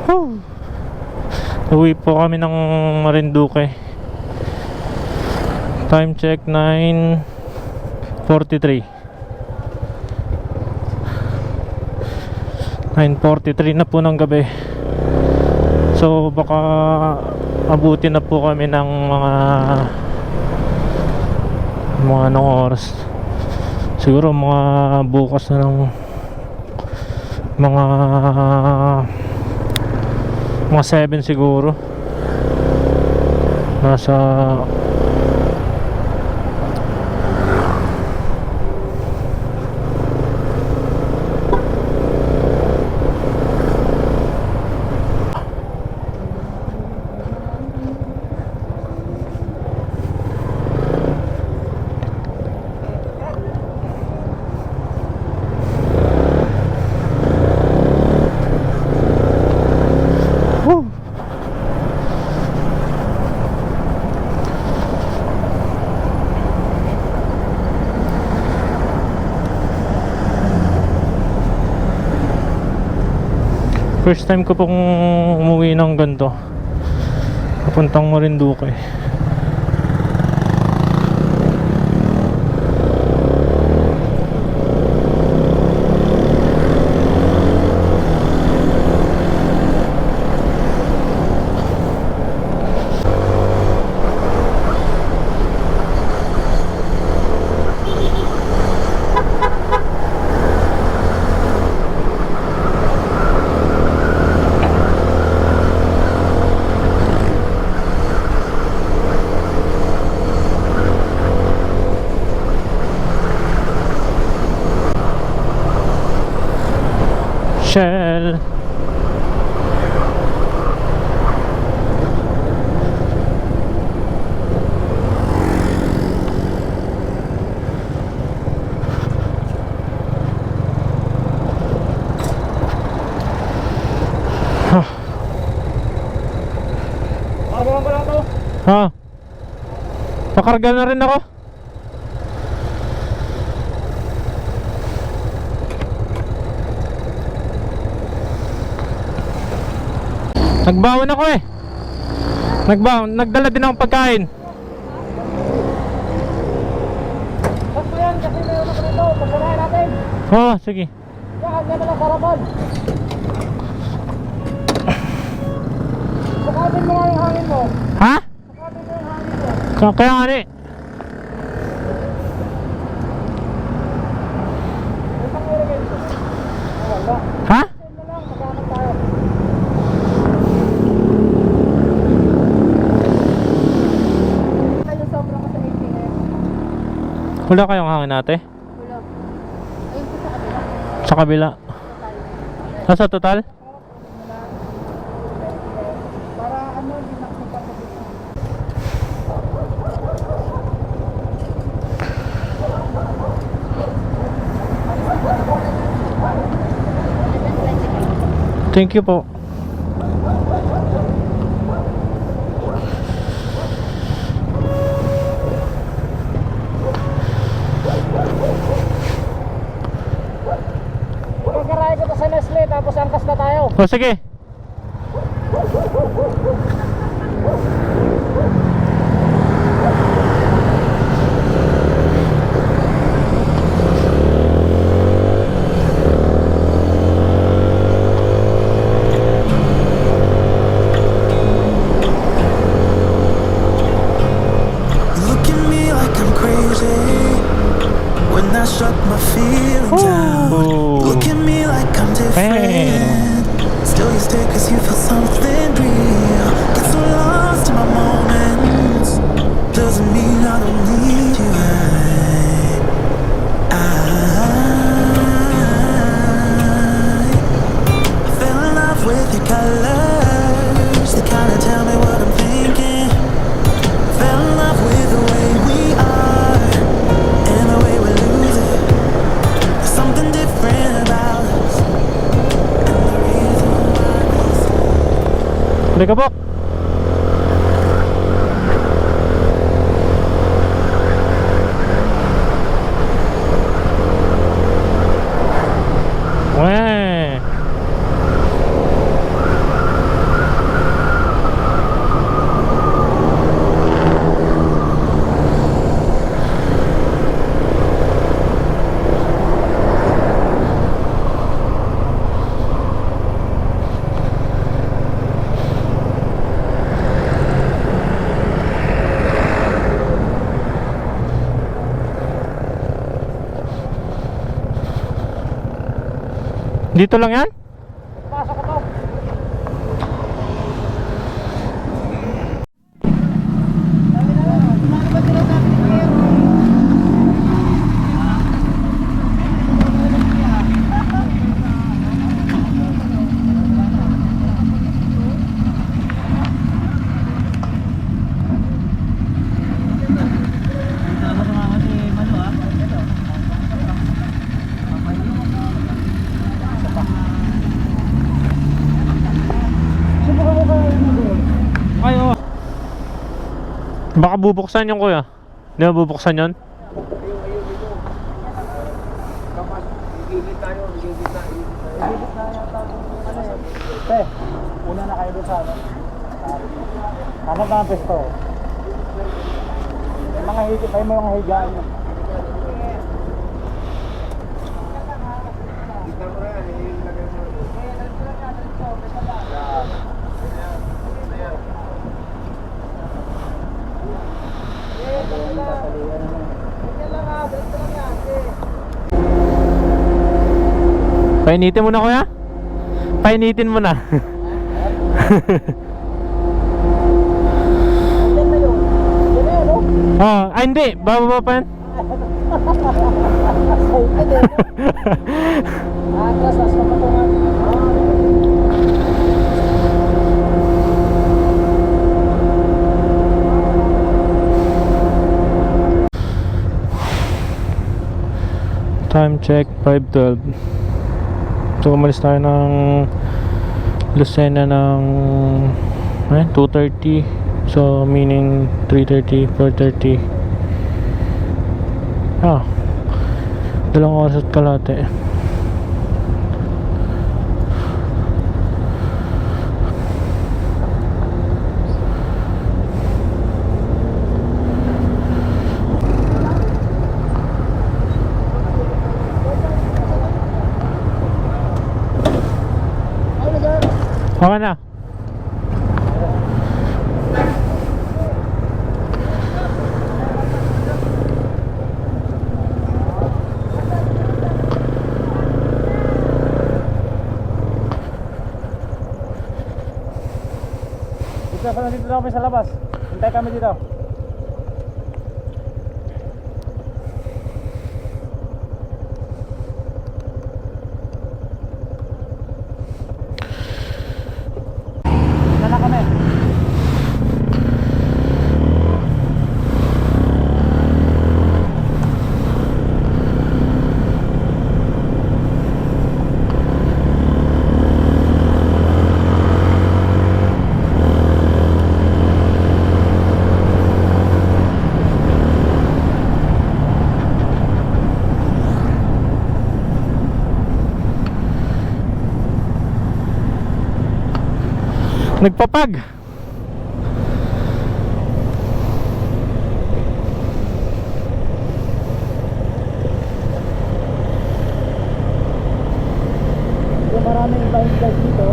Whew. Uwi po kami ng Marinduque. Time check 9:43. 9:43 na po ng gabi. So baka abutin na po kami ng mga anong oras. Siguro mga bukas na ng mga 7 siguro. Nasa first time ko pong umuwi ng ganito, papuntang Marinduque. Shell. Ha? Pakarga na rin ako. Nagbawan ako eh. Nagdala din akong pagkain. Basta yan, kasi meron ako nito. Pagsarayan natin. Oo, sige. Yan, yan na lang sarapan. Sakatin mo nga yung hangin mo. Ha? Sakatin mo yung hangin mo. Kaya nga ni. May pang-irigay dito. Wala. Ha? Send na lang, magkakaroon tayo. Tayo sobrang ka sa 18 ngayon. Wala kayong hangin ate? Wala. Ayun po sa kabila. Sa kabila. Nasa total? Para ano, hindi na kasi papabit na. Thank you po. Pagkaray ko to sa Nestle, tapos angkas na tayo. O sige. Look at me like I'm crazy when I shut my feelings out. Look at me like I'm different. Still you stay cause you feel something real. Get so lost in my moments. Doesn't mean I don't need you. I fell in love with your colors. They kinda tell me what I'm thinking. Fell in love with the way we are and the way we lose it. There's something different about us. And the reason why we stay. Halika po. Weh. Dito lang yan? Pasok ko to. Ay, oo. Baka bubuksan yung kuya. Di ba bubuksan yun? Te, una na kayo doon sa ano. Nasaan ba ang pesto? May mga higit, may mga higaan. Painitin mo na kuya? Painitin mo na. Yan na yun. Yan na yun, no? Oh, ay hindi, bababa pa yan. Ay, di. Atras, tas kapatungan. Time check 5:12. So umalis tayo ng Lucena ng 2:30. So meaning 3:30, 4:30. Dalawang oras at kalate. Okay na. Dito na kami sa labas. Hintay kami dito. Dito na kami. Nagpapag. So maraming ibang guys dito.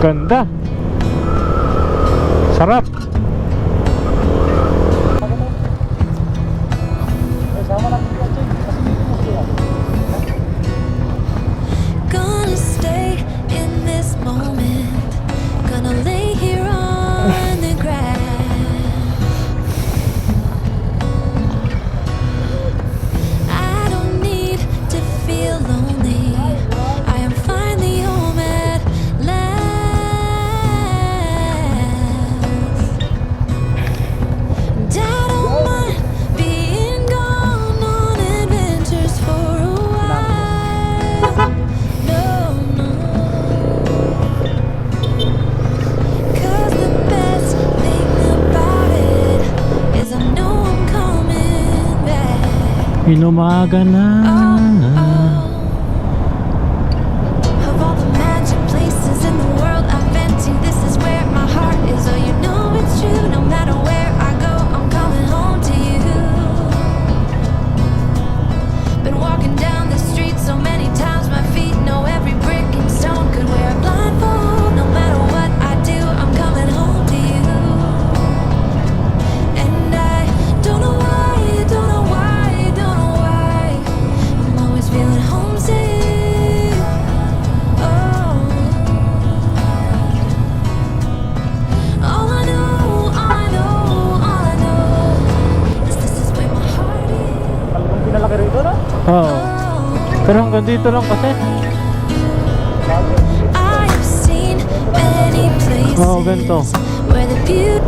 Ganda. Sarap. Sama natin yung Jay. Kasi dito mo siya. Gonna stay in this moment. Gonna lay here on the grass. I don't need to feel lonely. I am finally home at last. I don't mind being gone on adventures for a while. No, no. 'Cause the best thing about it is I know I'm coming back. Inumaga na. Of all the magic places in the world I've been to, this is where my heart is. Oh, you know it's true. No matter where I go, I'm coming home to you. Been walking down the street so many times, my feet know every brick and stone. Could wear a blindfold. No matter what I do, I'm coming home to you. And I don't know why, don't know why, don't know why. I'm always feeling homesick. Oh. All I know, all I know, all I know is this is where my heart is. Talagang pinalaki rito na. Oo. Pero hanggang dito lang kasi. I have seen many places Oo, ganito. where the beauty